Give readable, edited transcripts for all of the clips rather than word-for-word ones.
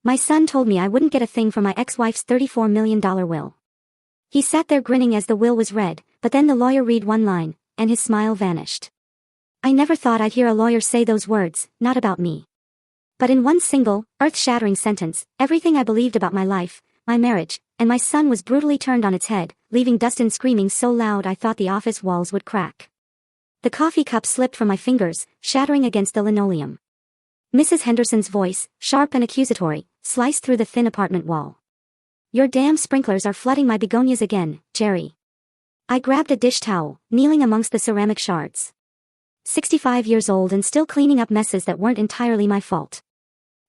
My son told me I wouldn't get a thing for my ex-wife's $34 million will. He sat there grinning as the will was read, but then the lawyer read one line, and his smile vanished. I never thought I'd hear a lawyer say those words, not about me. But in one single, earth-shattering sentence, everything I believed about my life, my marriage, and my son was brutally turned on its head, leaving Dustin screaming so loud I thought the office walls would crack. The coffee cup slipped from my fingers, shattering against the linoleum. Mrs. Henderson's voice, sharp and accusatory, sliced through the thin apartment wall. Your damn sprinklers are flooding my begonias again, Jerry. I grabbed a dish towel, kneeling amongst the ceramic shards. 65 years old and still cleaning up messes that weren't entirely my fault.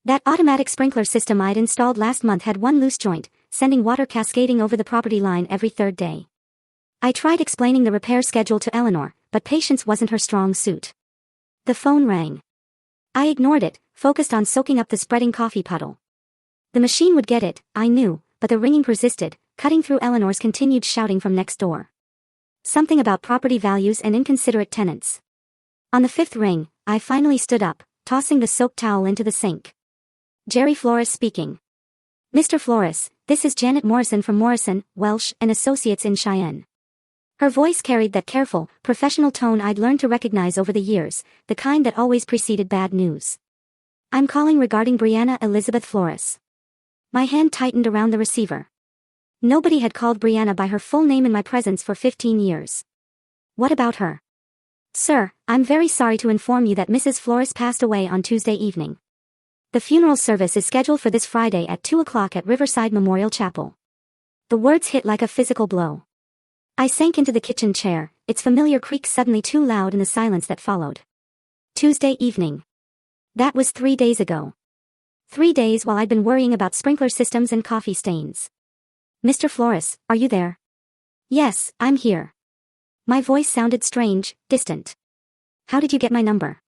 That automatic sprinkler system I'd installed last month had one loose joint, sending water cascading over the property line every third day. I tried explaining the repair schedule to Eleanor, but patience wasn't her strong suit. The phone rang. I ignored it, focused on soaking up the spreading coffee puddle. The machine would get it, I knew, but the ringing persisted, cutting through Eleanor's continued shouting from next door. Something about property values and inconsiderate tenants. On the fifth ring, I finally stood up, tossing the soaked towel into the sink. Jerry Flores speaking. Mr. Flores, this is Janet Morrison from Morrison, Welsh and Associates in Cheyenne. Her voice carried that careful, professional tone I'd learned to recognize over the years, the kind that always preceded bad news. I'm calling regarding Brianna Elizabeth Flores. My hand tightened around the receiver. Nobody had called Brianna by her full name in my presence for 15 years. What about her? Sir, I'm very sorry to inform you that Mrs. Flores passed away on Tuesday evening. The funeral service is scheduled for this Friday at 2 o'clock at Riverside Memorial Chapel. The words hit like a physical blow. I sank into the kitchen chair, its familiar creak suddenly too loud in the silence that followed. Tuesday evening. That was 3 days ago. 3 days while I'd been worrying about sprinkler systems and coffee stains. Mr. Flores, are you there? Yes, I'm here. My voice sounded strange, distant. How did you get my number?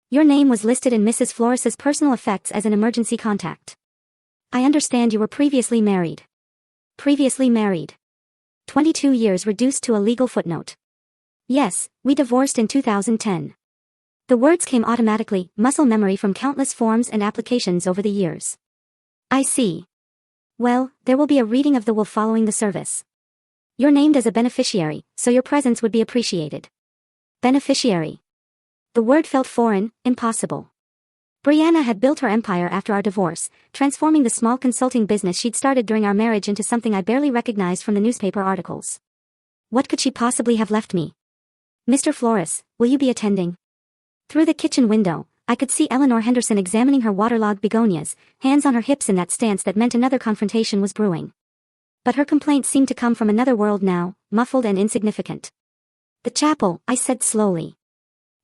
Your name was listed in Mrs. Flores's personal effects as an emergency contact. I understand you were previously married. Previously married. 22 years reduced to a legal footnote. Yes, we divorced in 2010. The words came automatically, muscle memory from countless forms and applications over the years. I see. Well, there will be a reading of the will following the service. You're named as a beneficiary, so your presence would be appreciated. Beneficiary. The word felt foreign, impossible. Brianna had built her empire after our divorce, transforming the small consulting business she'd started during our marriage into something I barely recognized from the newspaper articles. What could she possibly have left me? Mr. Flores, will you be attending? Through the kitchen window, I could see Eleanor Henderson examining her waterlogged begonias, hands on her hips in that stance that meant another confrontation was brewing. But her complaint seemed to come from another world now, muffled and insignificant. The chapel, I said slowly.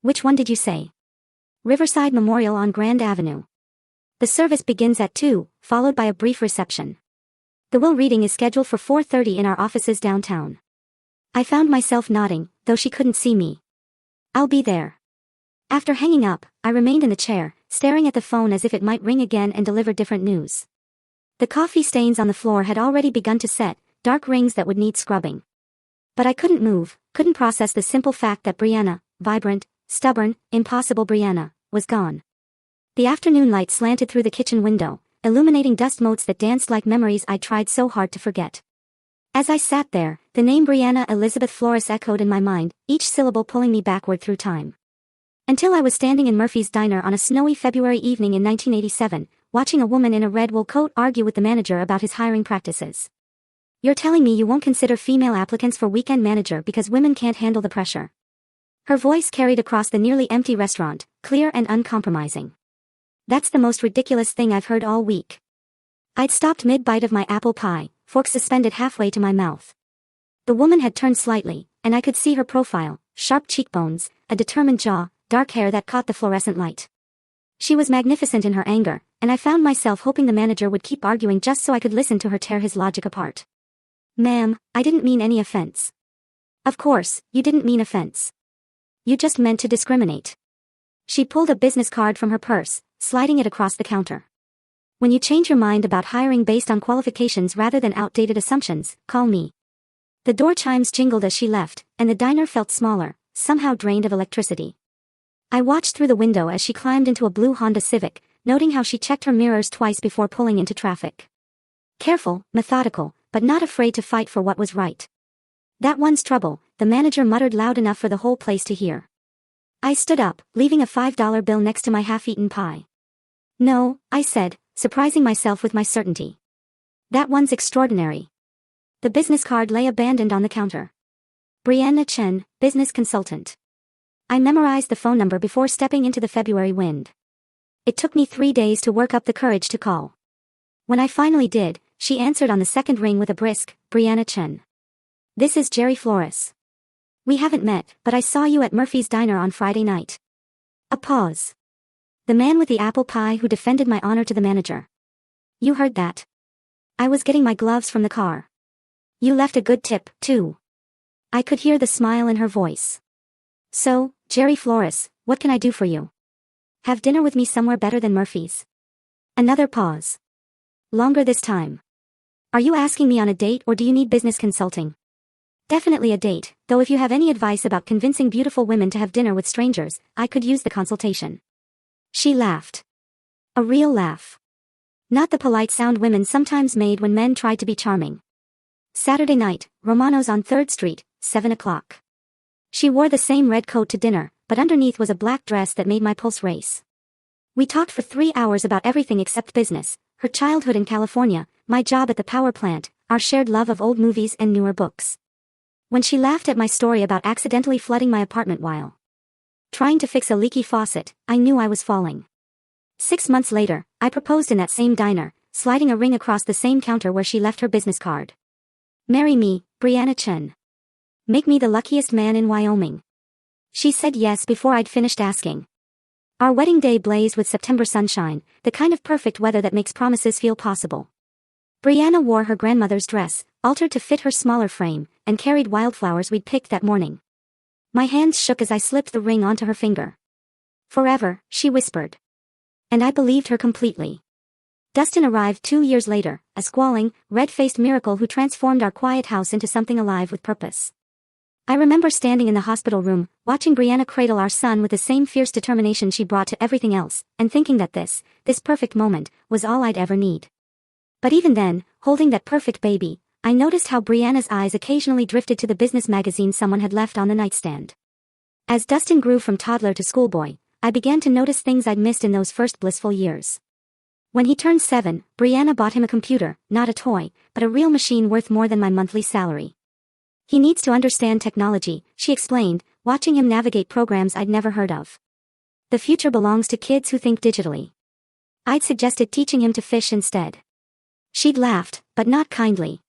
Which one did you say? Riverside Memorial on Grand Avenue. The service begins at 2, followed by a brief reception. The will reading is scheduled for 4:30 in our offices downtown. I found myself nodding, though she couldn't see me. I'll be there. After hanging up, I remained in the chair, staring at the phone as if it might ring again and deliver different news. The coffee stains on the floor had already begun to set, dark rings that would need scrubbing. But I couldn't move, couldn't process the simple fact that Brianna, vibrant, stubborn, impossible Brianna, was gone. The afternoon light slanted through the kitchen window, illuminating dust motes that danced like memories I'd tried so hard to forget. As I sat there, the name Brianna Elizabeth Flores echoed in my mind, each syllable pulling me backward through time. Until I was standing in Murphy's Diner on a snowy February evening in 1987, watching a woman in a red wool coat argue with the manager about his hiring practices. You're telling me you won't consider female applicants for weekend manager because women can't handle the pressure? Her voice carried across the nearly empty restaurant, clear and uncompromising. That's the most ridiculous thing I've heard all week. I'd stopped mid-bite of my apple pie, fork suspended halfway to my mouth. The woman had turned slightly, and I could see her profile, sharp cheekbones, a determined jaw, dark hair that caught the fluorescent light. She was magnificent in her anger, and I found myself hoping the manager would keep arguing just so I could listen to her tear his logic apart. Ma'am, I didn't mean any offense. Of course, you didn't mean offense. You just meant to discriminate. She pulled a business card from her purse, sliding it across the counter. When you change your mind about hiring based on qualifications rather than outdated assumptions, call me. The door chimes jingled as she left, and the diner felt smaller, somehow drained of electricity. I watched through the window as she climbed into a blue Honda Civic, noting how she checked her mirrors twice before pulling into traffic. Careful, methodical, but not afraid to fight for what was right. That one's trouble, the manager muttered loud enough for the whole place to hear. I stood up, leaving a $5 bill next to my half-eaten pie. No, I said, surprising myself with my certainty. That one's extraordinary. The business card lay abandoned on the counter. Brianna Chen, business consultant. I memorized the phone number before stepping into the February wind. It took me 3 days to work up the courage to call. When I finally did, she answered on the second ring with a brisk, Brianna Chen. This is Jerry Flores. We haven't met, but I saw you at Murphy's Diner on Friday night. A pause. The man with the apple pie who defended my honor to the manager. You heard that. I was getting my gloves from the car. You left a good tip, too. I could hear the smile in her voice. So, Jerry Flores, what can I do for you? Have dinner with me somewhere better than Murphy's. Another pause. Longer this time. Are you asking me on a date or do you need business consulting? Definitely a date, though if you have any advice about convincing beautiful women to have dinner with strangers, I could use the consultation. She laughed. A real laugh. Not the polite sound women sometimes made when men tried to be charming. Saturday night, Romano's on 3rd Street, 7 o'clock. She wore the same red coat to dinner, but underneath was a black dress that made my pulse race. We talked for 3 hours about everything except business, her childhood in California, my job at the power plant, our shared love of old movies and newer books. When she laughed at my story about accidentally flooding my apartment while trying to fix a leaky faucet, I knew I was falling. 6 months later, I proposed in that same diner, sliding a ring across the same counter where she left her business card. Marry me, Brianna Chen. Make me the luckiest man in Wyoming. She said yes before I'd finished asking. Our wedding day blazed with September sunshine, the kind of perfect weather that makes promises feel possible. Brianna wore her grandmother's dress, altered to fit her smaller frame, and carried wildflowers we'd picked that morning. My hands shook as I slipped the ring onto her finger. Forever, she whispered. And I believed her completely. Dustin arrived 2 years later, a squalling, red-faced miracle who transformed our quiet house into something alive with purpose. I remember standing in the hospital room, watching Brianna cradle our son with the same fierce determination she brought to everything else, and thinking that this perfect moment, was all I'd ever need. But even then, holding that perfect baby, I noticed how Brianna's eyes occasionally drifted to the business magazine someone had left on the nightstand. As Dustin grew from toddler to schoolboy, I began to notice things I'd missed in those first blissful years. When he turned 7, Brianna bought him a computer, not a toy, but a real machine worth more than my monthly salary. He needs to understand technology, she explained, watching him navigate programs I'd never heard of. The future belongs to kids who think digitally. I'd suggested teaching him to fish instead. She'd laughed, but not kindly.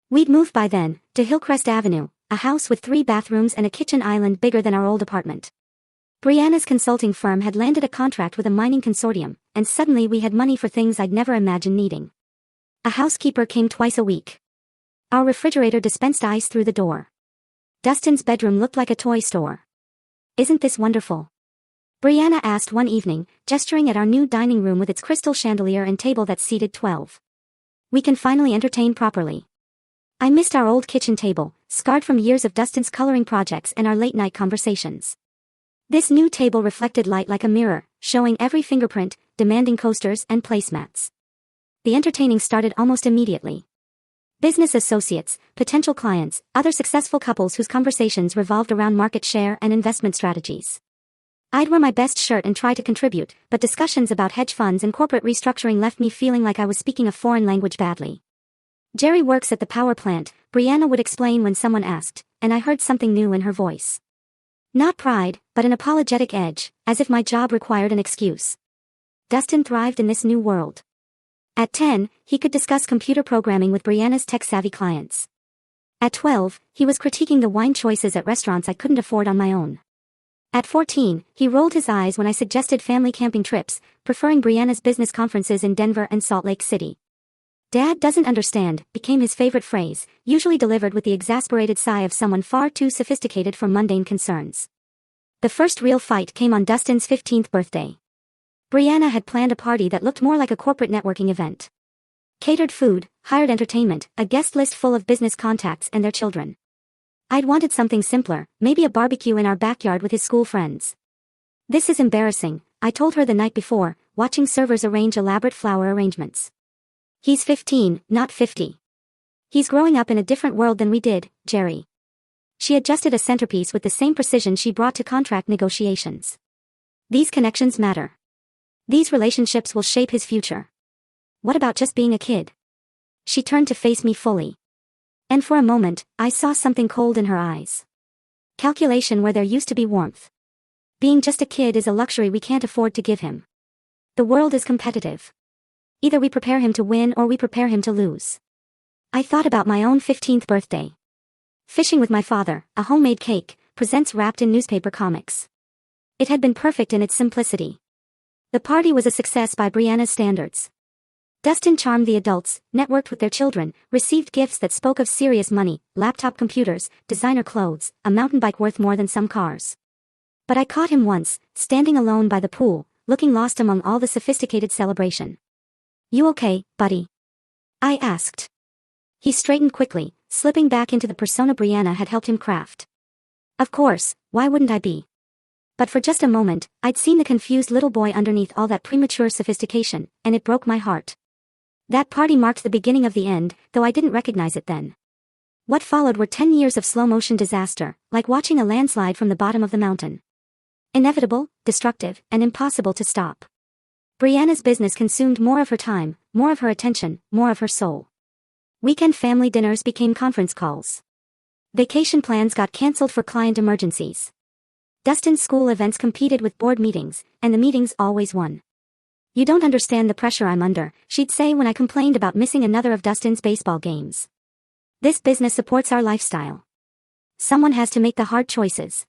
We'd moved by then, to Hillcrest Avenue, a house with 3 bathrooms and a kitchen island bigger than our old apartment. Brianna's consulting firm had landed a contract with a mining consortium, and suddenly we had money for things I'd never imagined needing. A housekeeper came twice a week. Our refrigerator dispensed ice through the door. Dustin's bedroom looked like a toy store. Isn't this wonderful? Brianna asked one evening, gesturing at our new dining room with its crystal chandelier and table that seated 12. We can finally entertain properly. I missed our old kitchen table, scarred from years of Dustin's coloring projects and our late-night conversations. This new table reflected light like a mirror, showing every fingerprint, demanding coasters and placemats. The entertaining started almost immediately. Business associates, potential clients, other successful couples whose conversations revolved around market share and investment strategies. I'd wear my best shirt and try to contribute, but discussions about hedge funds and corporate restructuring left me feeling like I was speaking a foreign language badly. Jerry works at the power plant, Brianna would explain when someone asked, and I heard something new in her voice. Not pride, but an apologetic edge, as if my job required an excuse. Dustin thrived in this new world. At 10, he could discuss computer programming with Brianna's tech-savvy clients. At 12, he was critiquing the wine choices at restaurants I couldn't afford on my own. At 14, he rolled his eyes when I suggested family camping trips, preferring Brianna's business conferences in Denver and Salt Lake City. Dad doesn't understand became his favorite phrase, usually delivered with the exasperated sigh of someone far too sophisticated for mundane concerns. The first real fight came on Dustin's 15th birthday. Brianna had planned a party that looked more like a corporate networking event. Catered food, hired entertainment, a guest list full of business contacts and their children. I'd wanted something simpler, maybe a barbecue in our backyard with his school friends. This is embarrassing, I told her the night before, watching servers arrange elaborate flower arrangements. He's 15, not 50. He's growing up in a different world than we did, Jerry. She adjusted a centerpiece with the same precision she brought to contract negotiations. These connections matter. These relationships will shape his future. What about just being a kid? She turned to face me fully. And for a moment, I saw something cold in her eyes. Calculation where there used to be warmth. Being just a kid is a luxury we can't afford to give him. The world is competitive. Either we prepare him to win or we prepare him to lose. I thought about my own 15th birthday. Fishing with my father, a homemade cake, presents wrapped in newspaper comics. It had been perfect in its simplicity. The party was a success by Brianna's standards. Dustin charmed the adults, networked with their children, received gifts that spoke of serious money, laptop computers, designer clothes, a mountain bike worth more than some cars. But I caught him once, standing alone by the pool, looking lost among all the sophisticated celebration. "You okay, buddy?" I asked. He straightened quickly, slipping back into the persona Brianna had helped him craft. Of course, why wouldn't I be? But for just a moment, I'd seen the confused little boy underneath all that premature sophistication, and it broke my heart. That party marked the beginning of the end, though I didn't recognize it then. What followed were 10 years of slow-motion disaster, like watching a landslide from the bottom of the mountain. Inevitable, destructive, and impossible to stop. Brianna's business consumed more of her time, more of her attention, more of her soul. Weekend family dinners became conference calls. Vacation plans got cancelled for client emergencies. Dustin's school events competed with board meetings, and the meetings always won. "You don't understand the pressure I'm under," she'd say when I complained about missing another of Dustin's baseball games. "This business supports our lifestyle. Someone has to make the hard choices."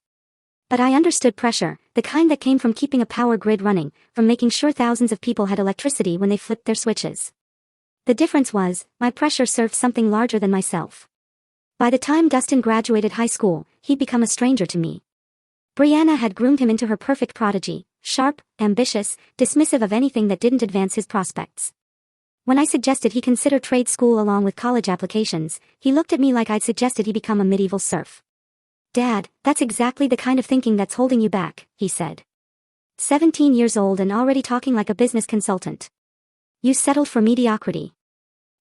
But I understood pressure, the kind that came from keeping a power grid running, from making sure thousands of people had electricity when they flipped their switches. The difference was, my pressure served something larger than myself. By the time Dustin graduated high school, he'd become a stranger to me. Brianna had groomed him into her perfect prodigy, sharp, ambitious, dismissive of anything that didn't advance his prospects. When I suggested he consider trade school along with college applications, he looked at me like I'd suggested he become a medieval serf. "Dad, that's exactly the kind of thinking that's holding you back," he said. 17 years old and already talking like a business consultant. "You settled for mediocrity."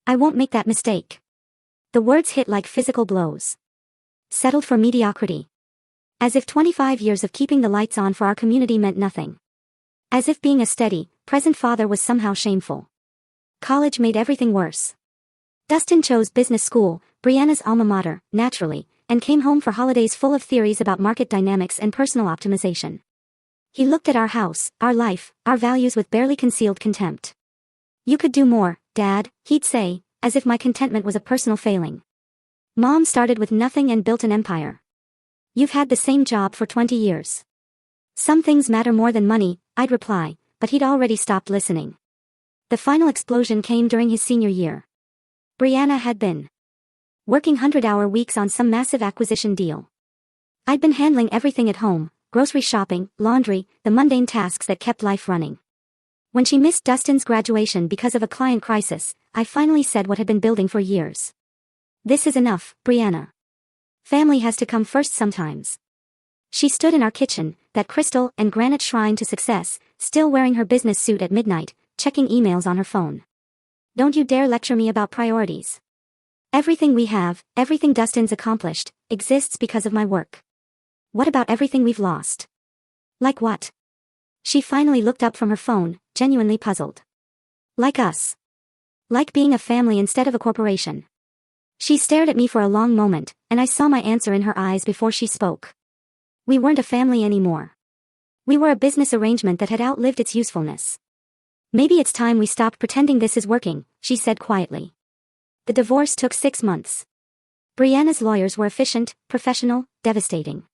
"I won't make that mistake." The words hit like physical blows. Settled for mediocrity. As if 25 years of keeping the lights on for our community meant nothing. As if being a steady, present father was somehow shameful. College made everything worse. Dustin chose business school, Brianna's alma mater, naturally, and came home for holidays full of theories about market dynamics and personal optimization. He looked at our house, our life, our values with barely concealed contempt. "You could do more, Dad," he'd say, as if my contentment was a personal failing. "Mom started with nothing and built an empire. You've had the same job for 20 years. Some things matter more than money," I'd reply, but he'd already stopped listening. The final explosion came during his senior year. Brianna had been working 100-hour weeks on some massive acquisition deal. I'd been handling everything at home, grocery shopping, laundry, the mundane tasks that kept life running. When she missed Dustin's graduation because of a client crisis, I finally said what had been building for years. "This is enough, Brianna. Family has to come first sometimes." She stood in our kitchen, that crystal and granite shrine to success, still wearing her business suit at midnight, checking emails on her phone. "Don't you dare lecture me about priorities. Everything we have, everything Dustin's accomplished, exists because of my work. What about everything we've lost?" "Like what?" She finally looked up from her phone, genuinely puzzled. "Like us. Like being a family instead of a corporation." She stared at me for a long moment, and I saw my answer in her eyes before she spoke. We weren't a family anymore. We were a business arrangement that had outlived its usefulness. "Maybe it's time we stopped pretending this is working," she said quietly. The divorce took 6 months. Brianna's lawyers were efficient, professional, devastating.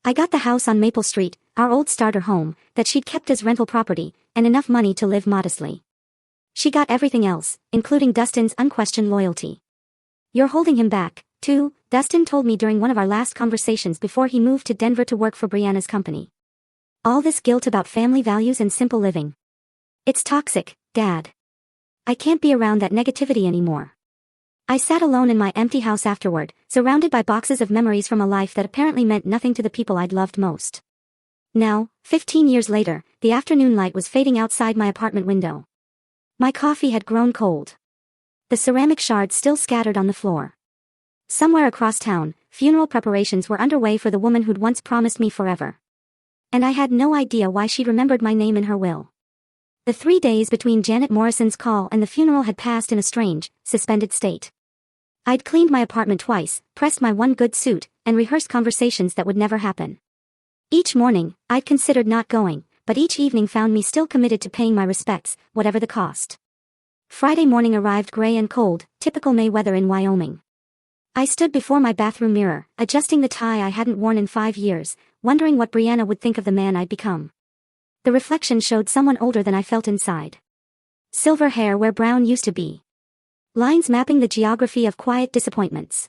I got the house on Maple Street, our old starter home, that she'd kept as rental property, and enough money to live modestly. She got everything else, including Dustin's unquestioned loyalty. "You're holding him back, too," Dustin told me during one of our last conversations before he moved to Denver to work for Brianna's company. "All this guilt about family values and simple living. It's toxic, Dad. I can't be around that negativity anymore." I sat alone in my empty house afterward, surrounded by boxes of memories from a life that apparently meant nothing to the people I'd loved most. Now, 15 years later, the afternoon light was fading outside my apartment window. My coffee had grown cold. The ceramic shards still scattered on the floor. Somewhere across town, funeral preparations were underway for the woman who'd once promised me forever. And I had no idea why she'd remembered my name in her will. The 3 days between Janet Morrison's call and the funeral had passed in a strange, suspended state. I'd cleaned my apartment twice, pressed my one good suit, and rehearsed conversations that would never happen. Each morning, I'd considered not going, but each evening found me still committed to paying my respects, whatever the cost. Friday morning arrived gray and cold, typical May weather in Wyoming. I stood before my bathroom mirror, adjusting the tie I hadn't worn in 5 years, wondering what Brianna would think of the man I'd become. The reflection showed someone older than I felt inside. Silver hair where brown used to be. Lines mapping the geography of quiet disappointments.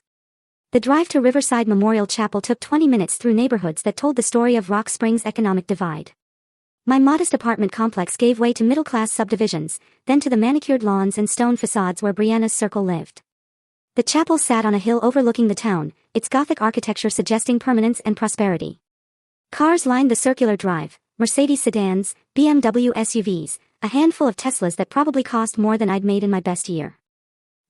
The drive to Riverside Memorial Chapel took 20 minutes through neighborhoods that told the story of Rock Springs' economic divide. My modest apartment complex gave way to middle-class subdivisions, then to the manicured lawns and stone facades where Brianna's circle lived. The chapel sat on a hill overlooking the town, its Gothic architecture suggesting permanence and prosperity. Cars lined the circular drive, Mercedes sedans, BMW SUVs, a handful of Teslas that probably cost more than I'd made in my best year.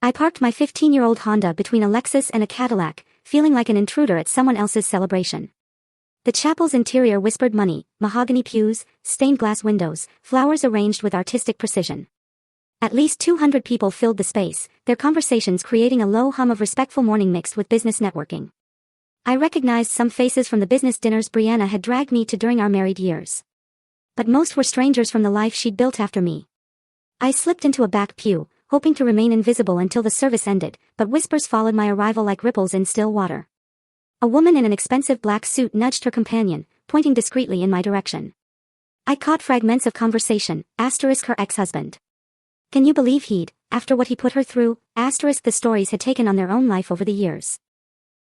I parked my 15-year-old Honda between a Lexus and a Cadillac, feeling like an intruder at someone else's celebration. The chapel's interior whispered money, mahogany pews, stained glass windows, flowers arranged with artistic precision. At least 200 people filled the space, their conversations creating a low hum of respectful mourning mixed with business networking. I recognized some faces from the business dinners Brianna had dragged me to during our married years. But most were strangers from the life she'd built after me. I slipped into a back pew, hoping to remain invisible until the service ended, but whispers followed my arrival like ripples in still water. A woman in an expensive black suit nudged her companion, pointing discreetly in my direction. I caught fragments of conversation, * her ex-husband. Can you believe he'd, after what he put her through, * the stories had taken on their own life over the years.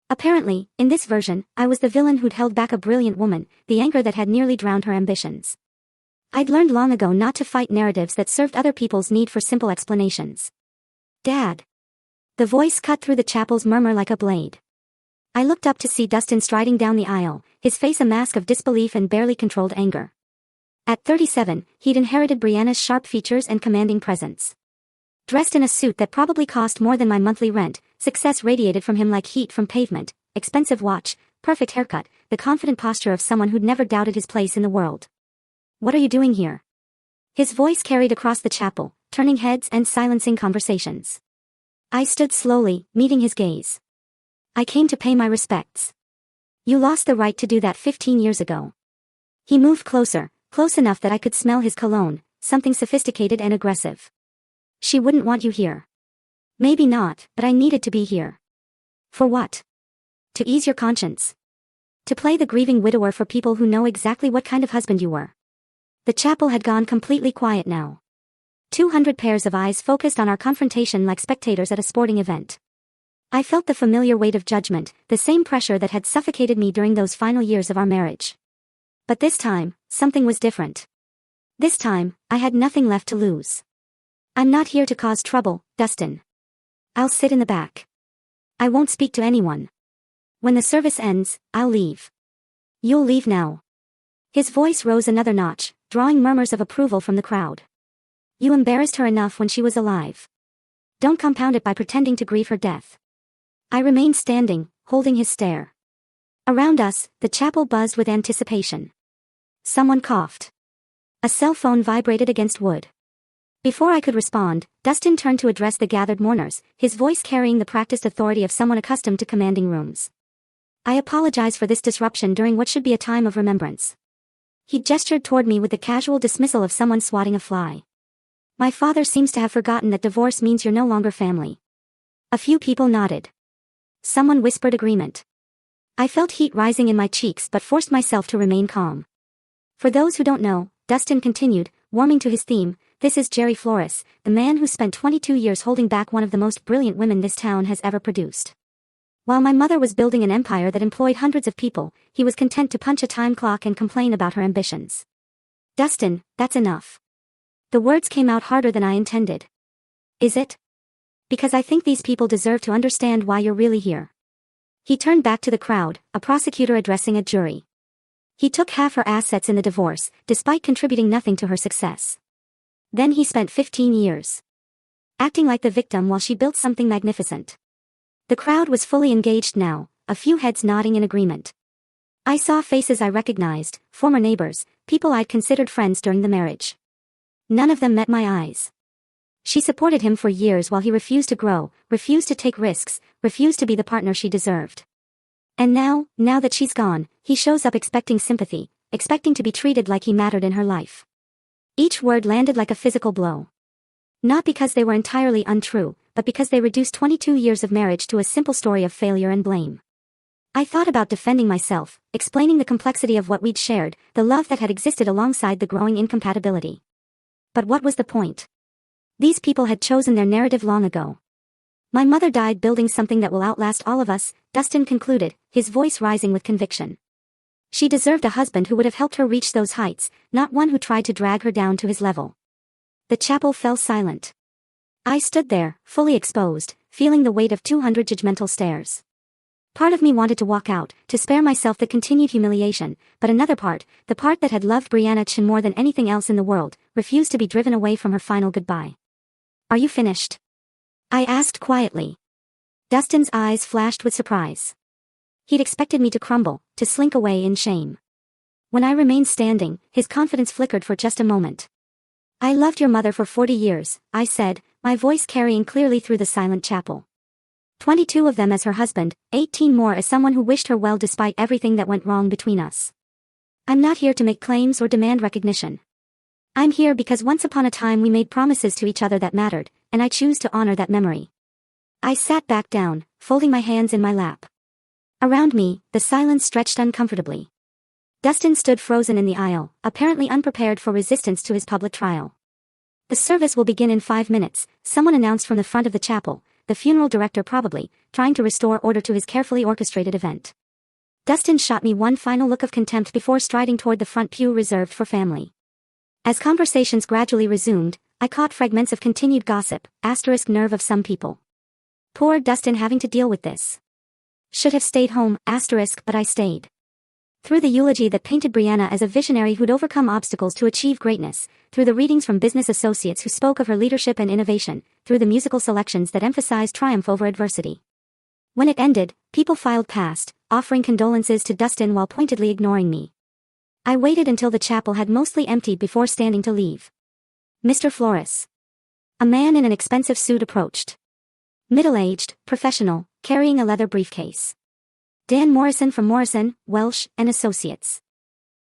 Apparently, in this version, I was the villain who'd held back a brilliant woman, the anchor that had nearly drowned her ambitions. I'd learned long ago not to fight narratives that served other people's need for simple explanations. Dad. The voice cut through the chapel's murmur like a blade. I looked up to see Dustin striding down the aisle, his face a mask of disbelief and barely controlled anger. At 37, he'd inherited Brianna's sharp features and commanding presence. Dressed in a suit that probably cost more than my monthly rent, success radiated from him like heat from pavement, expensive watch, perfect haircut, the confident posture of someone who'd never doubted his place in the world. What are you doing here? His voice carried across the chapel, turning heads and silencing conversations. I stood slowly, meeting his gaze. I came to pay my respects. You lost the right to do that 15 years ago. He moved closer, close enough that I could smell his cologne, something sophisticated and aggressive. She wouldn't want you here. Maybe not, but I needed to be here. For what? To ease your conscience. To play the grieving widower for people who know exactly what kind of husband you were. The chapel had gone completely quiet now. 200 pairs of eyes focused on our confrontation like spectators at a sporting event. I felt the familiar weight of judgment, the same pressure that had suffocated me during those final years of our marriage. But this time, something was different. This time, I had nothing left to lose. I'm not here to cause trouble, Dustin. I'll sit in the back. I won't speak to anyone. When the service ends, I'll leave. You'll leave now. His voice rose another notch, drawing murmurs of approval from the crowd. You embarrassed her enough when she was alive. Don't compound it by pretending to grieve her death. I remained standing, holding his stare. Around us, the chapel buzzed with anticipation. Someone coughed. A cell phone vibrated against wood. Before I could respond, Dustin turned to address the gathered mourners, his voice carrying the practiced authority of someone accustomed to commanding rooms. I apologize for this disruption during what should be a time of remembrance. He gestured toward me with the casual dismissal of someone swatting a fly. My father seems to have forgotten that divorce means you're no longer family. A few people nodded. Someone whispered agreement. I felt heat rising in my cheeks but forced myself to remain calm. For those who don't know, Dustin continued, warming to his theme, this is Jerry Flores, the man who spent 22 years holding back one of the most brilliant women this town has ever produced. While my mother was building an empire that employed hundreds of people, he was content to punch a time clock and complain about her ambitions. Dustin, that's enough. The words came out harder than I intended. Is it? Because I think these people deserve to understand why you're really here. He turned back to the crowd, a prosecutor addressing a jury. He took half her assets in the divorce, despite contributing nothing to her success. Then he spent 15 years acting like the victim while she built something magnificent. The crowd was fully engaged now, a few heads nodding in agreement. I saw faces I recognized, former neighbors, people I'd considered friends during the marriage. None of them met my eyes. She supported him for years while he refused to grow, refused to take risks, refused to be the partner she deserved. And now that she's gone, he shows up expecting sympathy, expecting to be treated like he mattered in her life. Each word landed like a physical blow. Not because they were entirely untrue, but because they reduced 22 years of marriage to a simple story of failure and blame. I thought about defending myself, explaining the complexity of what we'd shared, the love that had existed alongside the growing incompatibility. But what was the point? These people had chosen their narrative long ago. My mother died building something that will outlast all of us, Dustin concluded, his voice rising with conviction. She deserved a husband who would have helped her reach those heights, not one who tried to drag her down to his level. The chapel fell silent. I stood there, fully exposed, feeling the weight of 200 judgmental stares. Part of me wanted to walk out, to spare myself the continued humiliation, but another part, the part that had loved Brianna Chin more than anything else in the world, refused to be driven away from her final goodbye. Are you finished? I asked quietly. Dustin's eyes flashed with surprise. He'd expected me to crumble, to slink away in shame. When I remained standing, his confidence flickered for just a moment. I loved your mother for 40 years, I said, my voice carrying clearly through the silent chapel. 22 of them as her husband, 18 more as someone who wished her well despite everything that went wrong between us. I'm not here to make claims or demand recognition. I'm here because once upon a time we made promises to each other that mattered, and I choose to honor that memory. I sat back down, folding my hands in my lap. Around me, the silence stretched uncomfortably. Dustin stood frozen in the aisle, apparently unprepared for resistance to his public trial. The service will begin in 5 minutes, someone announced from the front of the chapel, the funeral director probably, trying to restore order to his carefully orchestrated event. Dustin shot me one final look of contempt before striding toward the front pew reserved for family. As conversations gradually resumed, I caught fragments of continued gossip, nerve of some people. Poor Dustin having to deal with this. Should have stayed home, but I stayed. Through the eulogy that painted Brianna as a visionary who'd overcome obstacles to achieve greatness, through the readings from business associates who spoke of her leadership and innovation, through the musical selections that emphasized triumph over adversity. When it ended, people filed past, offering condolences to Dustin while pointedly ignoring me. I waited until the chapel had mostly emptied before standing to leave. Mr. Flores. A man in an expensive suit approached. Middle-aged, professional, carrying a leather briefcase. Dan Morrison from Morrison, Welsh, and Associates.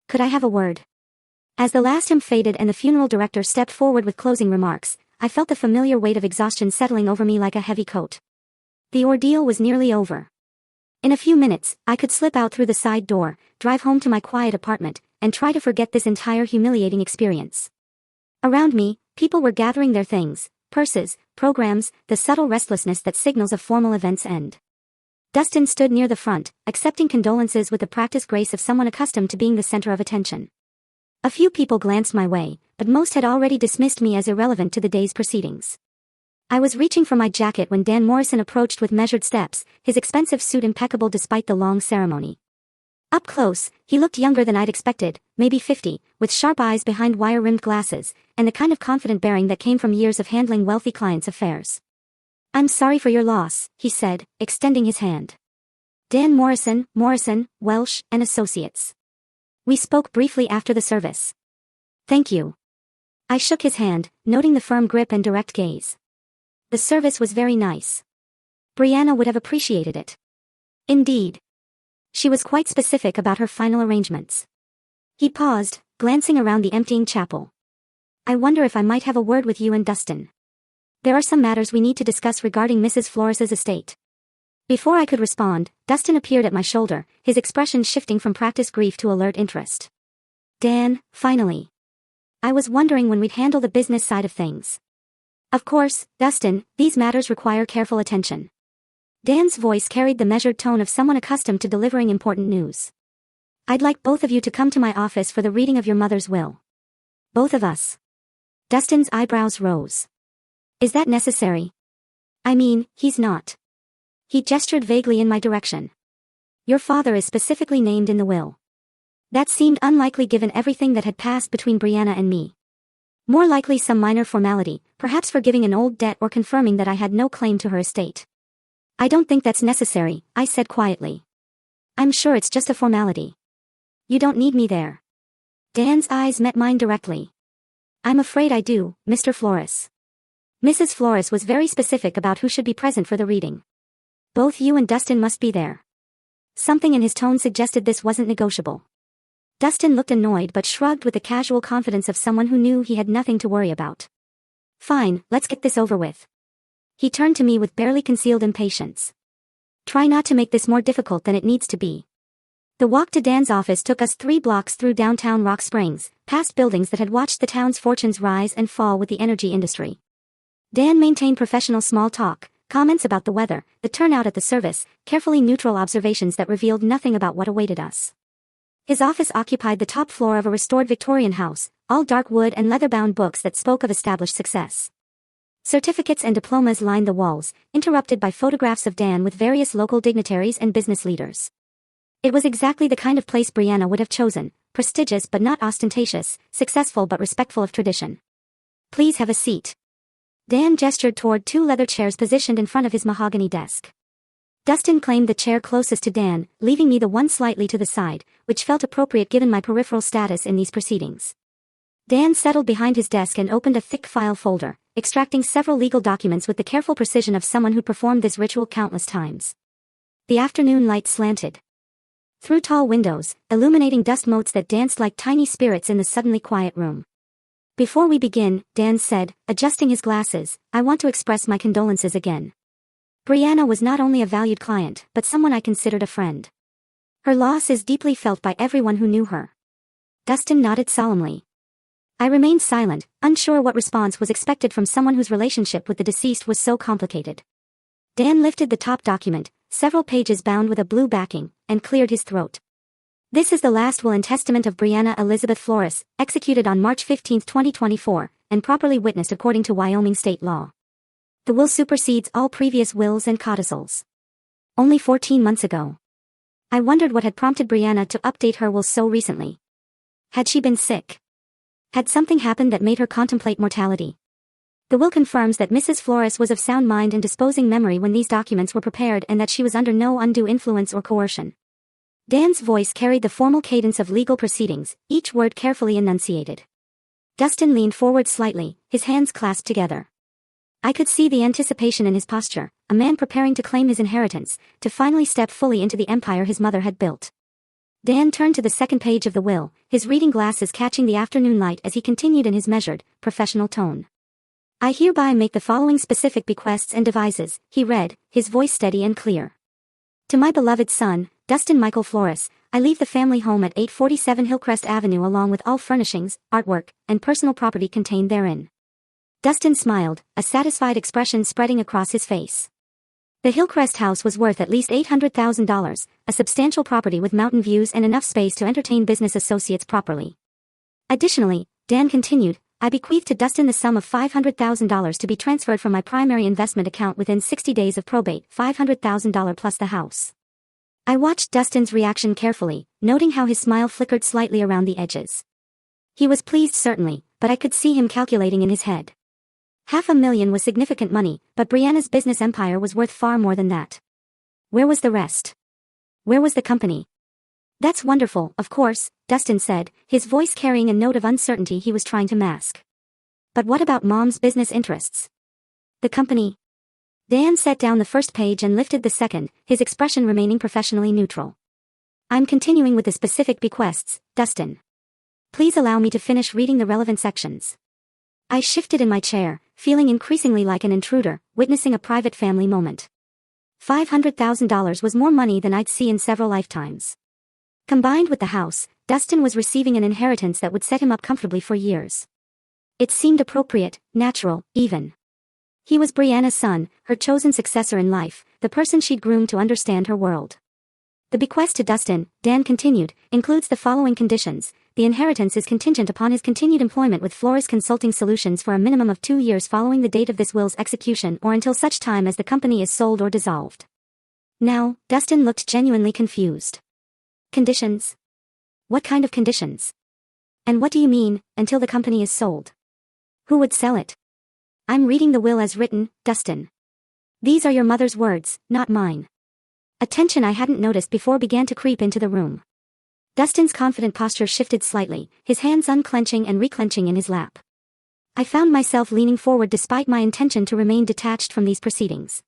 Could I have a word? As the last hymn faded and the funeral director stepped forward with closing remarks, I felt the familiar weight of exhaustion settling over me like a heavy coat. The ordeal was nearly over. In a few minutes, I could slip out through the side door, drive home to my quiet apartment, and try to forget this entire humiliating experience. Around me, people were gathering their things, purses, programs, the subtle restlessness that signals a formal event's end. Dustin stood near the front, accepting condolences with the practiced grace of someone accustomed to being the center of attention. A few people glanced my way, but most had already dismissed me as irrelevant to the day's proceedings. I was reaching for my jacket when Dan Morrison approached with measured steps, his expensive suit impeccable despite the long ceremony. Up close, he looked younger than I'd expected, maybe 50, with sharp eyes behind wire-rimmed glasses, and the kind of confident bearing that came from years of handling wealthy clients' affairs. I'm sorry for your loss, he said, extending his hand. Dan Morrison, Welsh, and Associates. We spoke briefly after the service. Thank you. I shook his hand, noting the firm grip and direct gaze. The service was very nice. Brianna would have appreciated it. Indeed. She was quite specific about her final arrangements. He paused, glancing around the emptying chapel. I wonder if I might have a word with you and Dustin. There are some matters we need to discuss regarding Mrs. Flores's estate. Before I could respond, Dustin appeared at my shoulder, his expression shifting from practiced grief to alert interest. Dan, finally. I was wondering when we'd handle the business side of things. Of course, Dustin, these matters require careful attention. Dan's voice carried the measured tone of someone accustomed to delivering important news. I'd like both of you to come to my office for the reading of your mother's will. Both of us. Dustin's eyebrows rose. Is that necessary? I mean, he's not. He gestured vaguely in my direction. Your father is specifically named in the will. That seemed unlikely given everything that had passed between Brianna and me. More likely some minor formality, perhaps forgiving an old debt or confirming that I had no claim to her estate. I don't think that's necessary, I said quietly. I'm sure it's just a formality. You don't need me there. Dan's eyes met mine directly. I'm afraid I do, Mr. Flores. Mrs. Flores was very specific about who should be present for the reading. Both you and Dustin must be there. Something in his tone suggested this wasn't negotiable. Dustin looked annoyed but shrugged with the casual confidence of someone who knew he had nothing to worry about. Fine, let's get this over with. He turned to me with barely concealed impatience. Try not to make this more difficult than it needs to be. The walk to Dan's office took us 3 blocks through downtown Rock Springs, past buildings that had watched the town's fortunes rise and fall with the energy industry. Dan maintained professional small talk, comments about the weather, the turnout at the service, carefully neutral observations that revealed nothing about what awaited us. His office occupied the top floor of a restored Victorian house, all dark wood and leather-bound books that spoke of established success. Certificates and diplomas lined the walls, interrupted by photographs of Dan with various local dignitaries and business leaders. It was exactly the kind of place Brianna would have chosen, prestigious but not ostentatious, successful but respectful of tradition. Please have a seat. Dan gestured toward 2 leather chairs positioned in front of his mahogany desk. Dustin claimed the chair closest to Dan, leaving me the one slightly to the side, which felt appropriate given my peripheral status in these proceedings. Dan settled behind his desk and opened a thick file folder, extracting several legal documents with the careful precision of someone who performed this ritual countless times. The afternoon light slanted through tall windows, illuminating dust motes that danced like tiny spirits in the suddenly quiet room. Before we begin, Dan said, adjusting his glasses, I want to express my condolences again. Brianna was not only a valued client, but someone I considered a friend. Her loss is deeply felt by everyone who knew her. Dustin nodded solemnly. I remained silent, unsure what response was expected from someone whose relationship with the deceased was so complicated. Dan lifted the top document, several pages bound with a blue backing, and cleared his throat. This is the last will and testament of Brianna Elizabeth Flores, executed on March 15, 2024, and properly witnessed according to Wyoming state law. The will supersedes all previous wills and codicils. Only 14 months ago. I wondered what had prompted Brianna to update her will so recently. Had she been sick? Had something happened that made her contemplate mortality? The will confirms that Mrs. Flores was of sound mind and disposing memory when these documents were prepared and that she was under no undue influence or coercion. Dan's voice carried the formal cadence of legal proceedings, each word carefully enunciated. Dustin leaned forward slightly, his hands clasped together. I could see the anticipation in his posture, a man preparing to claim his inheritance, to finally step fully into the empire his mother had built. Dan turned to the second page of the will, his reading glasses catching the afternoon light as he continued in his measured, professional tone. I hereby make the following specific bequests and devises, he read, his voice steady and clear. To my beloved son, Dustin Michael Flores, I leave the family home at 847 Hillcrest Avenue along with all furnishings, artwork, and personal property contained therein. Dustin smiled, a satisfied expression spreading across his face. The Hillcrest house was worth at least $800,000, a substantial property with mountain views and enough space to entertain business associates properly. Additionally, Dan continued, I bequeath to Dustin the sum of $500,000 to be transferred from my primary investment account within 60 days of probate, $500,000 plus the house. I watched Dustin's reaction carefully, noting how his smile flickered slightly around the edges. He was pleased certainly, but I could see him calculating in his head. $500,000 was significant money, but Brianna's business empire was worth far more than that. Where was the rest? Where was the company? That's wonderful, of course, Dustin said, his voice carrying a note of uncertainty he was trying to mask. But what about Mom's business interests? The company? Dan set down the first page and lifted the second, his expression remaining professionally neutral. I'm continuing with the specific bequests, Dustin. Please allow me to finish reading the relevant sections. I shifted in my chair, feeling increasingly like an intruder, witnessing a private family moment. $500,000 was more money than I'd see in several lifetimes. Combined with the house, Dustin was receiving an inheritance that would set him up comfortably for years. It seemed appropriate, natural, even. He was Brianna's son, her chosen successor in life, the person she'd groomed to understand her world. The bequest to Dustin, Dan continued, includes the following conditions. The inheritance is contingent upon his continued employment with Flores Consulting Solutions for a minimum of 2 years following the date of this will's execution or until such time as the company is sold or dissolved. Now, Dustin looked genuinely confused. Conditions? What kind of conditions? And what do you mean, until the company is sold? Who would sell it? I'm reading the will as written, Dustin. These are your mother's words, not mine. A tension I hadn't noticed before began to creep into the room. Dustin's confident posture shifted slightly, his hands unclenching and reclenching in his lap. I found myself leaning forward despite my intention to remain detached from these proceedings.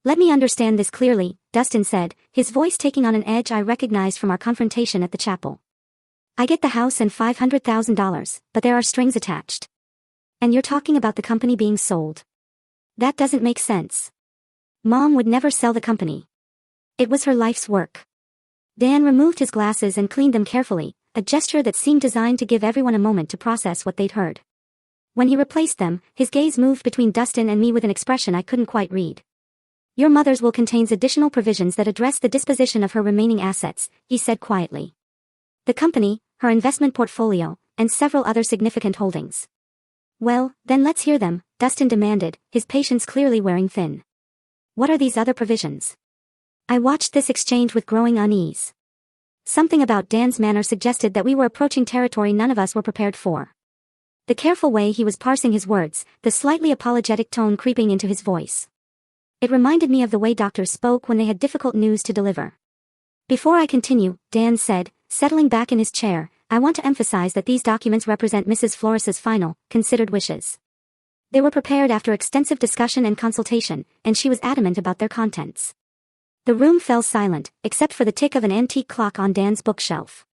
Let me understand this clearly, Dustin said, his voice taking on an edge I recognized from our confrontation at the chapel. I get the house and $500,000, but there are strings attached. And you're talking about the company being sold. That doesn't make sense. Mom would never sell the company. It was her life's work. Dan removed his glasses and cleaned them carefully, a gesture that seemed designed to give everyone a moment to process what they'd heard. When he replaced them, his gaze moved between Dustin and me with an expression I couldn't quite read. Your mother's will contains additional provisions that address the disposition of her remaining assets, he said quietly. The company, her investment portfolio, and several other significant holdings. Well, then let's hear them, Dustin demanded, his patience clearly wearing thin. What are these other provisions? I watched this exchange with growing unease. Something about Dan's manner suggested that we were approaching territory none of us were prepared for. The careful way he was parsing his words, the slightly apologetic tone creeping into his voice. It reminded me of the way doctors spoke when they had difficult news to deliver. Before I continue, Dan said, settling back in his chair, I want to emphasize that these documents represent Mrs. Flores's final, considered wishes. They were prepared after extensive discussion and consultation, and she was adamant about their contents. The room fell silent, except for the tick of an antique clock on Dan's bookshelf.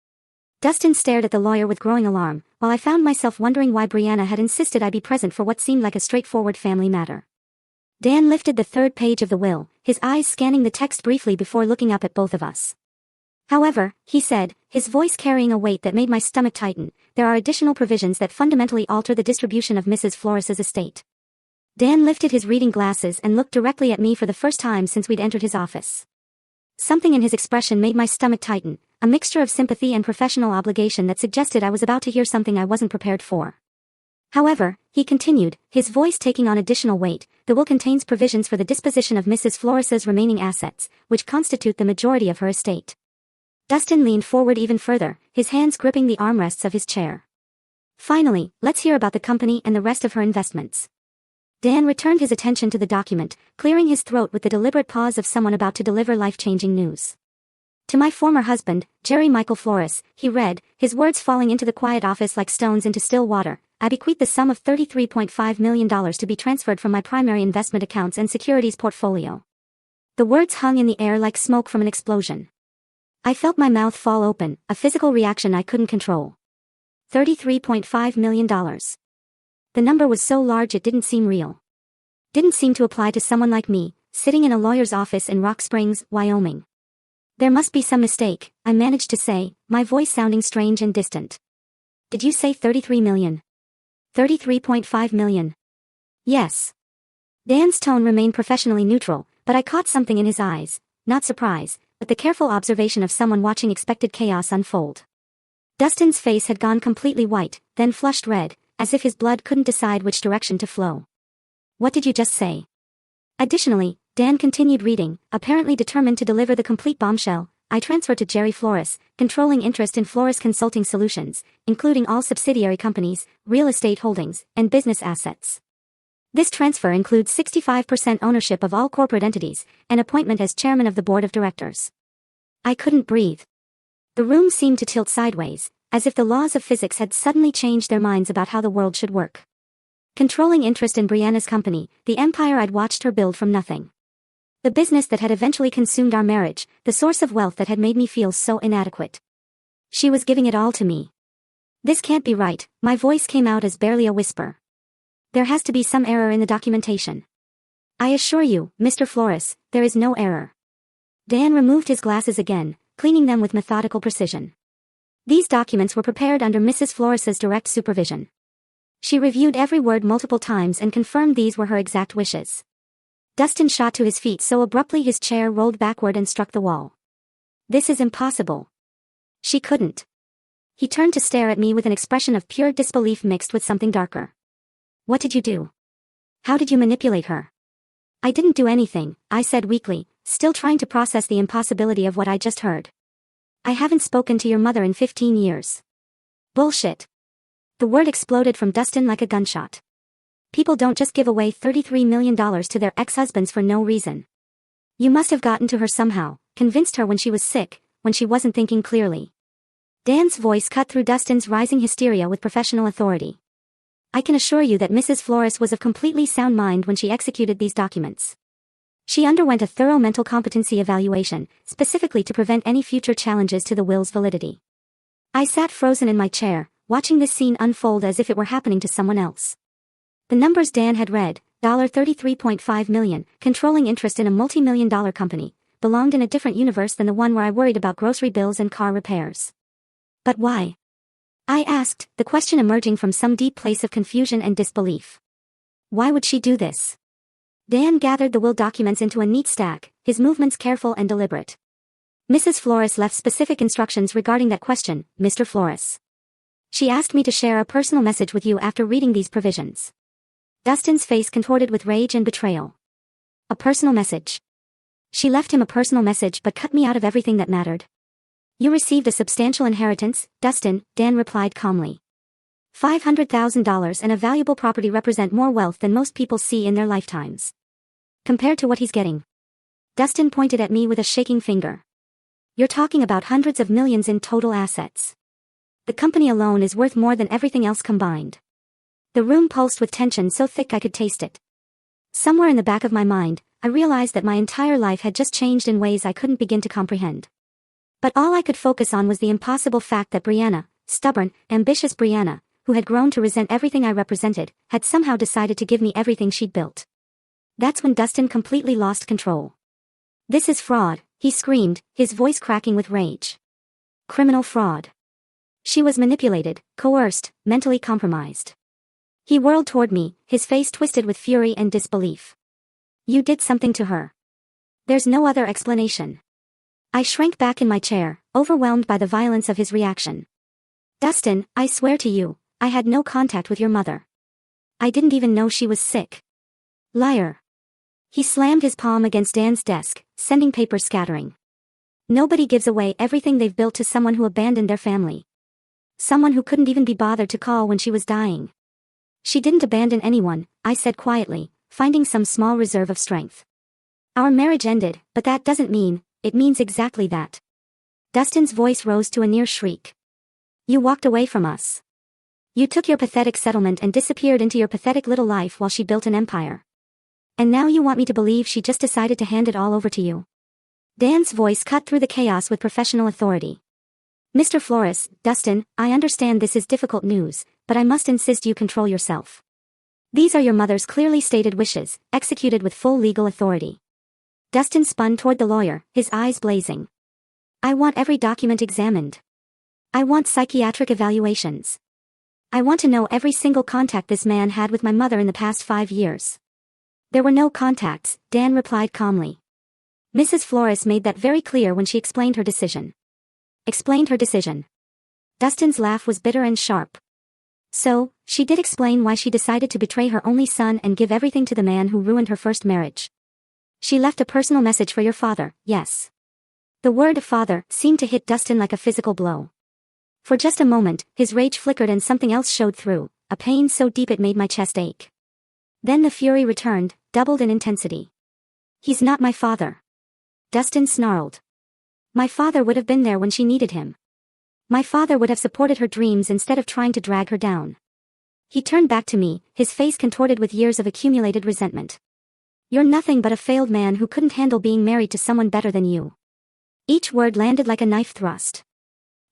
Dustin stared at the lawyer with growing alarm, while I found myself wondering why Brianna had insisted I be present for what seemed like a straightforward family matter. Dan lifted the third page of the will, his eyes scanning the text briefly before looking up at both of us. However, he said, his voice carrying a weight that made my stomach tighten, there are additional provisions that fundamentally alter the distribution of Mrs. Flores's estate. Dan lifted his reading glasses and looked directly at me for the first time since we'd entered his office. Something in his expression made my stomach tighten, a mixture of sympathy and professional obligation that suggested I was about to hear something I wasn't prepared for. However, he continued, his voice taking on additional weight, the will contains provisions for the disposition of Mrs. Flores's remaining assets, which constitute the majority of her estate. Dustin leaned forward even further, his hands gripping the armrests of his chair. Finally, let's hear about the company and the rest of her investments. Dan returned his attention to the document, clearing his throat with the deliberate pause of someone about to deliver life-changing news. To my former husband, Jerry Michael Flores, he read, his words falling into the quiet office like stones into still water, I bequeath the sum of $33.5 million to be transferred from my primary investment accounts and securities portfolio. The words hung in the air like smoke from an explosion. I felt my mouth fall open, a physical reaction I couldn't control. $33.5 million. The number was so large it didn't seem real. Didn't seem to apply to someone like me, sitting in a lawyer's office in Rock Springs, Wyoming. There must be some mistake, I managed to say, my voice sounding strange and distant. Did you say 33 million? 33.5 million. Yes. Dan's tone remained professionally neutral, but I caught something in his eyes, not surprise, but the careful observation of someone watching expected chaos unfold. Dustin's face had gone completely white, then flushed red, as if his blood couldn't decide which direction to flow. What did you just say? Additionally, Dan continued reading, apparently determined to deliver the complete bombshell, I transferred to Jerry Flores, controlling interest in Flores Consulting Solutions, including all subsidiary companies, real estate holdings, and business assets. This transfer includes 65% ownership of all corporate entities, and appointment as chairman of the board of directors. I couldn't breathe. The room seemed to tilt sideways, as if the laws of physics had suddenly changed their minds about how the world should work. Controlling interest in Brianna's company, the empire I'd watched her build from nothing. The business that had eventually consumed our marriage, the source of wealth that had made me feel so inadequate. She was giving it all to me. This can't be right, my voice came out as barely a whisper. There has to be some error in the documentation. I assure you, Mr. Flores, there is no error. Dan removed his glasses again, cleaning them with methodical precision. These documents were prepared under Mrs. Flores's direct supervision. She reviewed every word multiple times and confirmed these were her exact wishes. Dustin shot to his feet so abruptly his chair rolled backward and struck the wall. This is impossible. She couldn't. He turned to stare at me with an expression of pure disbelief mixed with something darker. What did you do? How did you manipulate her? I didn't do anything, I said weakly, still trying to process the impossibility of what I just heard. I haven't spoken to your mother in 15 years. Bullshit. The word exploded from Dustin like a gunshot. People don't just give away $33 million to their ex-husbands for no reason. You must have gotten to her somehow, convinced her when she was sick, when she wasn't thinking clearly. Dan's voice cut through Dustin's rising hysteria with professional authority. I can assure you that Mrs. Flores was of completely sound mind when she executed these documents. She underwent a thorough mental competency evaluation, specifically to prevent any future challenges to the will's validity. I sat frozen in my chair, watching this scene unfold as if it were happening to someone else. The numbers Dan had read, $33.5 million, controlling interest in a multi-million-dollar company, belonged in a different universe than the one where I worried about grocery bills and car repairs. But why? I asked, the question emerging from some deep place of confusion and disbelief. Why would she do this? Dan gathered the will documents into a neat stack, his movements careful and deliberate. Mrs. Flores left specific instructions regarding that question, Mr. Flores. She asked me to share a personal message with you after reading these provisions. Dustin's face contorted with rage and betrayal. A personal message. She left him a personal message but cut me out of everything that mattered. You received a substantial inheritance, Dustin, Dan replied calmly. $500,000 and a valuable property represent more wealth than most people see in their lifetimes. Compared to what he's getting. Dustin pointed at me with a shaking finger. You're talking about hundreds of millions in total assets. The company alone is worth more than everything else combined. The room pulsed with tension so thick I could taste it. Somewhere in the back of my mind, I realized that my entire life had just changed in ways I couldn't begin to comprehend. But all I could focus on was the impossible fact that Brianna, stubborn, ambitious Brianna, who had grown to resent everything I represented, had somehow decided to give me everything she'd built. That's when Dustin completely lost control. This is fraud, he screamed, his voice cracking with rage. Criminal fraud. She was manipulated, coerced, mentally compromised. He whirled toward me, his face twisted with fury and disbelief. You did something to her. There's no other explanation. I shrank back in my chair, overwhelmed by the violence of his reaction. Dustin, I swear to you, I had no contact with your mother. I didn't even know she was sick. Liar. He slammed his palm against Dan's desk, sending papers scattering. Nobody gives away everything they've built to someone who abandoned their family. Someone who couldn't even be bothered to call when she was dying. She didn't abandon anyone, I said quietly, finding some small reserve of strength. Our marriage ended, but that doesn't mean, it means exactly that. Dustin's voice rose to a near shriek. You walked away from us. You took your pathetic settlement and disappeared into your pathetic little life while she built an empire. And now you want me to believe she just decided to hand it all over to you. Dan's voice cut through the chaos with professional authority. Mr. Flores, Dustin, I understand this is difficult news, but I must insist you control yourself. These are your mother's clearly stated wishes, executed with full legal authority. Dustin spun toward the lawyer, his eyes blazing. I want every document examined. I want psychiatric evaluations. I want to know every single contact this man had with my mother in the past 5 years. There were no contacts, Dan replied calmly. Mrs. Flores made that very clear when she explained her decision. Explained her decision. Dustin's laugh was bitter and sharp. So, she did explain why she decided to betray her only son and give everything to the man who ruined her first marriage. She left a personal message for your father, yes. The word father seemed to hit Dustin like a physical blow. For just a moment, his rage flickered and something else showed through, a pain so deep it made my chest ache. Then the fury returned, doubled in intensity. He's not my father. Dustin snarled. My father would have been there when she needed him. My father would have supported her dreams instead of trying to drag her down. He turned back to me, his face contorted with years of accumulated resentment. You're nothing but a failed man who couldn't handle being married to someone better than you. Each word landed like a knife thrust.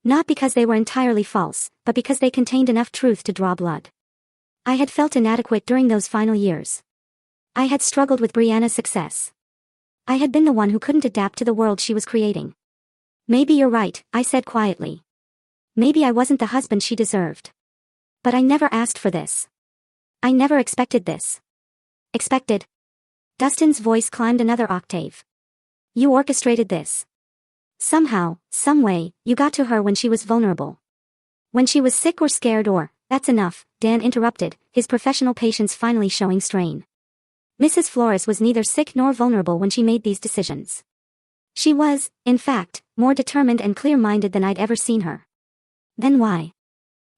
Not because they were entirely false, but because they contained enough truth to draw blood. I had felt inadequate during those final years. I had struggled with Brianna's success. I had been the one who couldn't adapt to the world she was creating. Maybe you're right, I said quietly. Maybe I wasn't the husband she deserved. But I never asked for this. I never expected this. Expected? Dustin's voice climbed another octave. You orchestrated this. Somehow, some way, you got to her when she was vulnerable. When she was sick or scared or, that's enough, Dan interrupted, his professional patience finally showing strain. Mrs. Flores was neither sick nor vulnerable when she made these decisions. She was, in fact, more determined and clear-minded than I'd ever seen her. Then why?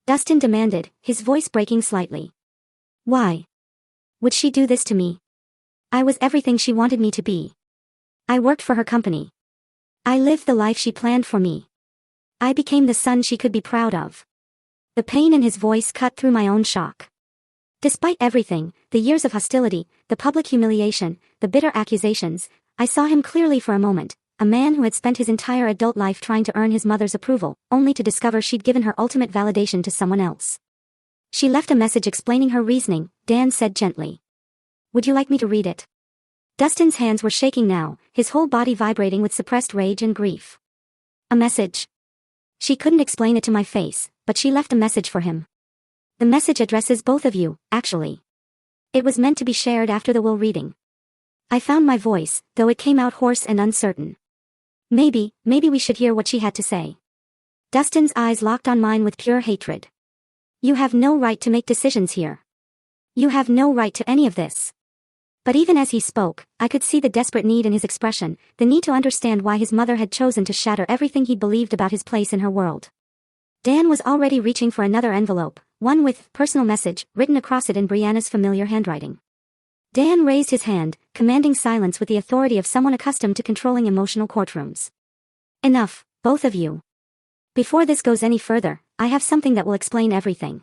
Dustin demanded, his voice breaking slightly. Why would she do this to me? I was everything she wanted me to be. I worked for her company. I lived the life she planned for me. I became the son she could be proud of. The pain in his voice cut through my own shock. Despite everything, the years of hostility, the public humiliation, the bitter accusations, I saw him clearly for a moment, a man who had spent his entire adult life trying to earn his mother's approval, only to discover she'd given her ultimate validation to someone else. She left a message explaining her reasoning, Dan said gently. Would you like me to read it? Dustin's hands were shaking now, his whole body vibrating with suppressed rage and grief. A message. She couldn't explain it to my face, but she left a message for him. The message addresses both of you, actually. It was meant to be shared after the will reading. I found my voice, though it came out hoarse and uncertain. Maybe we should hear what she had to say. Dustin's eyes locked on mine with pure hatred. You have no right to make decisions here. You have no right to any of this. But even as he spoke, I could see the desperate need in his expression, the need to understand why his mother had chosen to shatter everything he'd believed about his place in her world. Dan was already reaching for another envelope, one with personal message written across it in Brianna's familiar handwriting. Dan raised his hand, commanding silence with the authority of someone accustomed to controlling emotional courtrooms. Enough, both of you. Before this goes any further, I have something that will explain everything.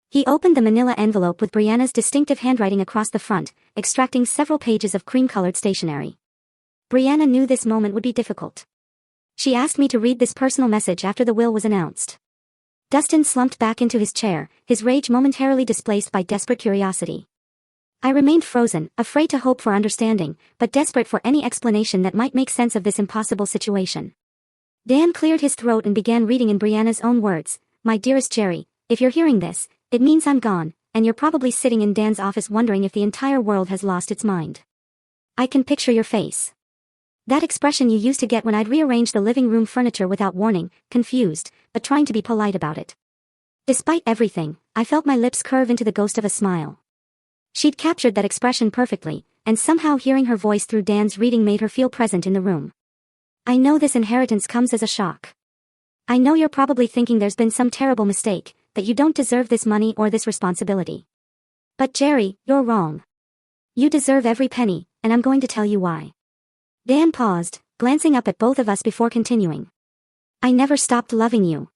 He opened the manila envelope with Brianna's distinctive handwriting across the front, extracting several pages of cream-colored stationery. Brianna knew this moment would be difficult. She asked me to read this personal message after the will was announced. Dustin slumped back into his chair, his rage momentarily displaced by desperate curiosity. I remained frozen, afraid to hope for understanding, but desperate for any explanation that might make sense of this impossible situation. Dan cleared his throat and began reading in Brianna's own words. My dearest Jerry, if you're hearing this, it means I'm gone, and you're probably sitting in Dan's office wondering if the entire world has lost its mind. I can picture your face. That expression you used to get when I'd rearrange the living room furniture without warning, confused, but trying to be polite about it. Despite everything, I felt my lips curve into the ghost of a smile. She'd captured that expression perfectly, and somehow hearing her voice through Dan's reading made her feel present in the room. I know this inheritance comes as a shock. I know you're probably thinking there's been some terrible mistake, that you don't deserve this money or this responsibility. But Jerry, you're wrong. You deserve every penny, and I'm going to tell you why. Dan paused, glancing up at both of us before continuing. I never stopped loving you.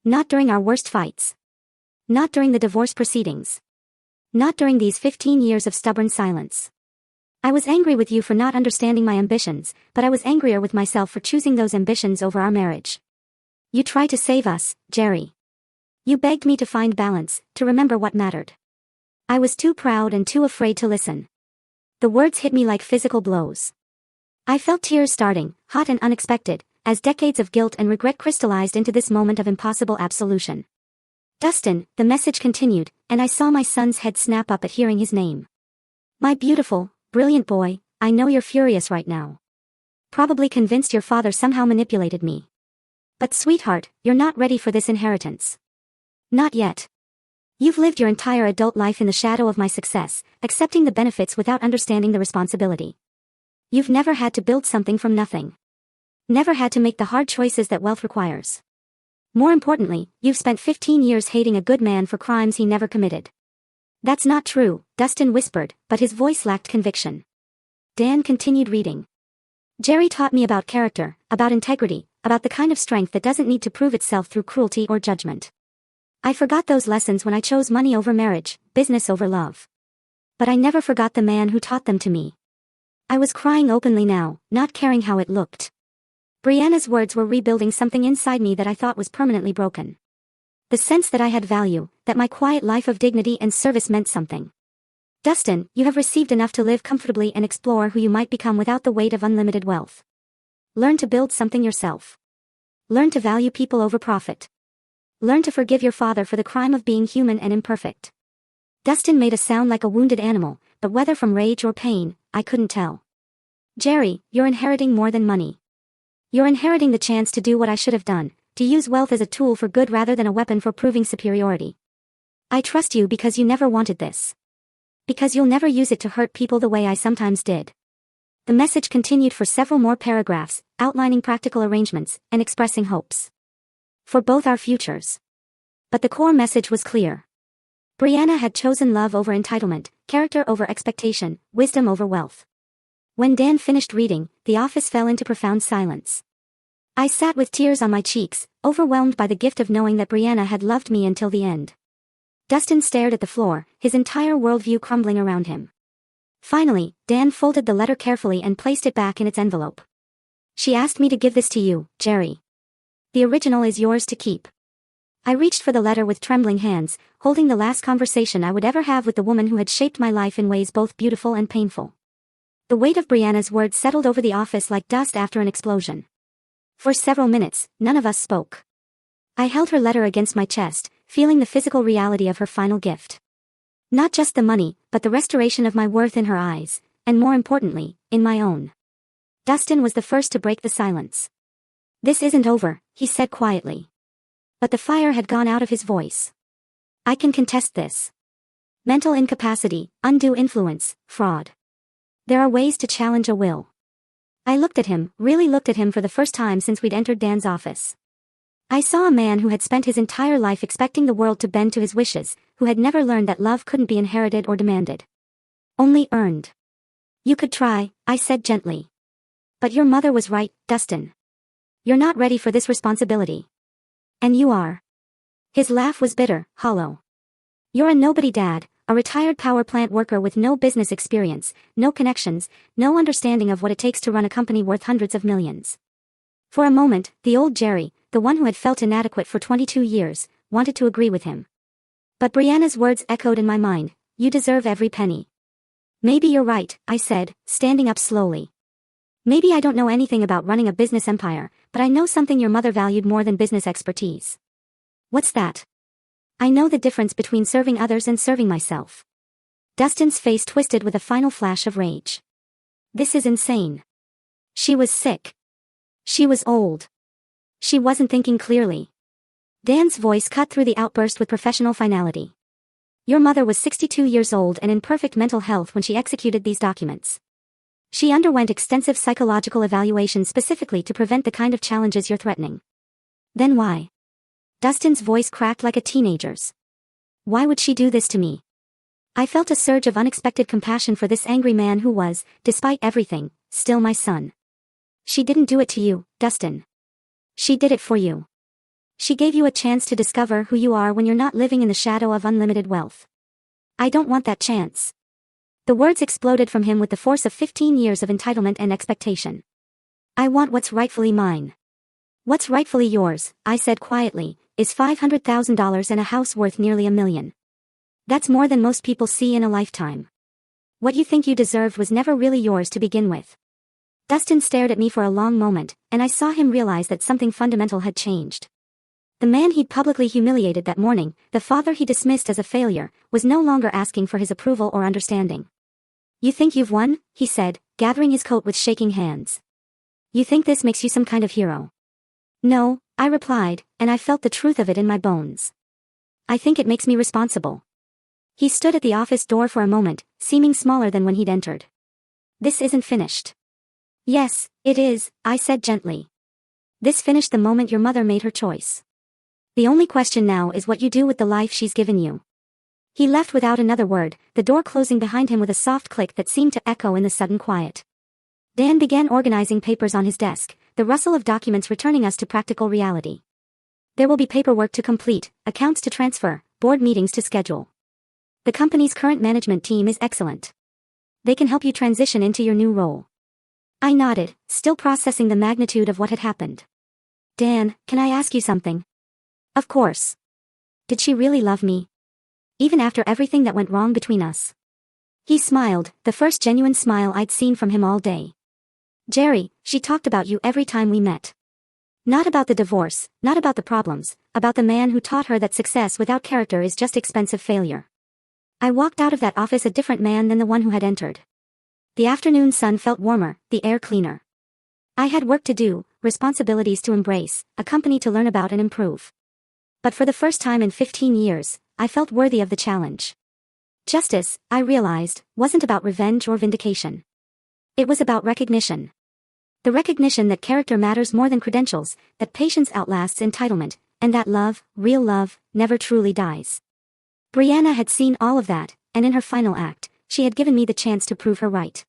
Not during our worst fights. Not during the divorce proceedings. Not during these 15 years of stubborn silence. I was angry with you for not understanding my ambitions, but I was angrier with myself for choosing those ambitions over our marriage. You tried to save us, Jerry. You begged me to find balance, to remember what mattered. I was too proud and too afraid to listen. The words hit me like physical blows. I felt tears starting, hot and unexpected, as decades of guilt and regret crystallized into this moment of impossible absolution. Dustin, the message continued, and I saw my son's head snap up at hearing his name. My beautiful, brilliant boy, I know you're furious right now. Probably convinced your father somehow manipulated me. But sweetheart, you're not ready for this inheritance. Not yet. You've lived your entire adult life in the shadow of my success, accepting the benefits without understanding the responsibility. You've never had to build something from nothing. Never had to make the hard choices that wealth requires. More importantly, you've spent 15 years hating a good man for crimes he never committed. That's not true, Dustin whispered, but his voice lacked conviction. Dan continued reading. Jerry taught me about character, about integrity, about the kind of strength that doesn't need to prove itself through cruelty or judgment. I forgot those lessons when I chose money over marriage, business over love. But I never forgot the man who taught them to me. I was crying openly now, not caring how it looked. Brianna's words were rebuilding something inside me that I thought was permanently broken. The sense that I had value, that my quiet life of dignity and service meant something. Dustin, you have received enough to live comfortably and explore who you might become without the weight of unlimited wealth. Learn to build something yourself. Learn to value people over profit. Learn to forgive your father for the crime of being human and imperfect. Dustin made a sound like a wounded animal, but whether from rage or pain, I couldn't tell. Jerry, you're inheriting more than money. You're inheriting the chance to do what I should have done, to use wealth as a tool for good rather than a weapon for proving superiority. I trust you because you never wanted this. Because you'll never use it to hurt people the way I sometimes did. The message continued for several more paragraphs, outlining practical arrangements and expressing hopes for both our futures. But the core message was clear. Brianna had chosen love over entitlement, character over expectation, wisdom over wealth. When Dan finished reading, the office fell into profound silence. I sat with tears on my cheeks, overwhelmed by the gift of knowing that Brianna had loved me until the end. Dustin stared at the floor, his entire worldview crumbling around him. Finally, Dan folded the letter carefully and placed it back in its envelope. She asked me to give this to you, Jerry. The original is yours to keep. I reached for the letter with trembling hands, holding the last conversation I would ever have with the woman who had shaped my life in ways both beautiful and painful. The weight of Brianna's words settled over the office like dust after an explosion. For several minutes, none of us spoke. I held her letter against my chest, feeling the physical reality of her final gift. Not just the money, but the restoration of my worth in her eyes, and more importantly, in my own. Dustin was the first to break the silence. "This isn't over," he said quietly. But the fire had gone out of his voice. "I can contest this. Mental incapacity, undue influence, fraud. There are ways to challenge a will." I looked at him, really looked at him for the first time since we'd entered Dan's office. I saw a man who had spent his entire life expecting the world to bend to his wishes, who had never learned that love couldn't be inherited or demanded. Only earned. "You could try," I said gently. "But your mother was right, Dustin. You're not ready for this responsibility. And you are." His laugh was bitter, hollow. "You're a nobody dad, a retired power plant worker with no business experience, no connections, no understanding of what it takes to run a company worth hundreds of millions." For a moment, the old Jerry, the one who had felt inadequate for 22 years, wanted to agree with him. But Brianna's words echoed in my mind, "You deserve every penny." "Maybe you're right," I said, standing up slowly. "Maybe I don't know anything about running a business empire, but I know something your mother valued more than business expertise." "What's that?" "I know the difference between serving others and serving myself." Dustin's face twisted with a final flash of rage. "This is insane." She was sick. She was old. She wasn't thinking clearly. Dan's voice cut through the outburst with professional finality. "Your mother was 62 years old and in perfect mental health when she executed these documents. She underwent extensive psychological evaluation specifically to prevent the kind of challenges you're threatening." "Then why?" Dustin's voice cracked like a teenager's. "Why would she do this to me?" I felt a surge of unexpected compassion for this angry man who was, despite everything, still my son. "She didn't do it to you, Dustin. She did it for you. She gave you a chance to discover who you are when you're not living in the shadow of unlimited wealth. I don't want that chance." The words exploded from him with the force of 15 years of entitlement and expectation. "I want what's rightfully mine." "What's rightfully yours," I said quietly, "is $500,000 and a house worth nearly $1 million. That's more than most people see in a lifetime. What you think you deserved was never really yours to begin with." Dustin stared at me for a long moment, and I saw him realize that something fundamental had changed. The man he'd publicly humiliated that morning, the father he dismissed as a failure, was no longer asking for his approval or understanding. "You think you've won?" he said, gathering his coat with shaking hands. "You think this makes you some kind of hero?" "No," I replied, and I felt the truth of it in my bones. "I think it makes me responsible." He stood at the office door for a moment, seeming smaller than when he'd entered. "This isn't finished." "Yes, it is," I said gently. "This finished the moment your mother made her choice. The only question now is what you do with the life she's given you." He left without another word, the door closing behind him with a soft click that seemed to echo in the sudden quiet. Dan began organizing papers on his desk, the rustle of documents returning us to practical reality. "There will be paperwork to complete, accounts to transfer, board meetings to schedule. The company's current management team is excellent. They can help you transition into your new role." I nodded, still processing the magnitude of what had happened. "Dan, can I ask you something?" "Of course." "Did she really love me? Even after everything that went wrong between us?" He smiled, the first genuine smile I'd seen from him all day. "Jerry, she talked about you every time we met. Not about the divorce, not about the problems, about the man who taught her that success without character is just expensive failure." I walked out of that office a different man than the one who had entered. The afternoon sun felt warmer, the air cleaner. I had work to do, responsibilities to embrace, a company to learn about and improve. But for the first time in 15 years, I felt worthy of the challenge. Justice, I realized, wasn't about revenge or vindication. It was about recognition. The recognition that character matters more than credentials, that patience outlasts entitlement, and that love, real love, never truly dies. Brianna had seen all of that, and in her final act, she had given me the chance to prove her right.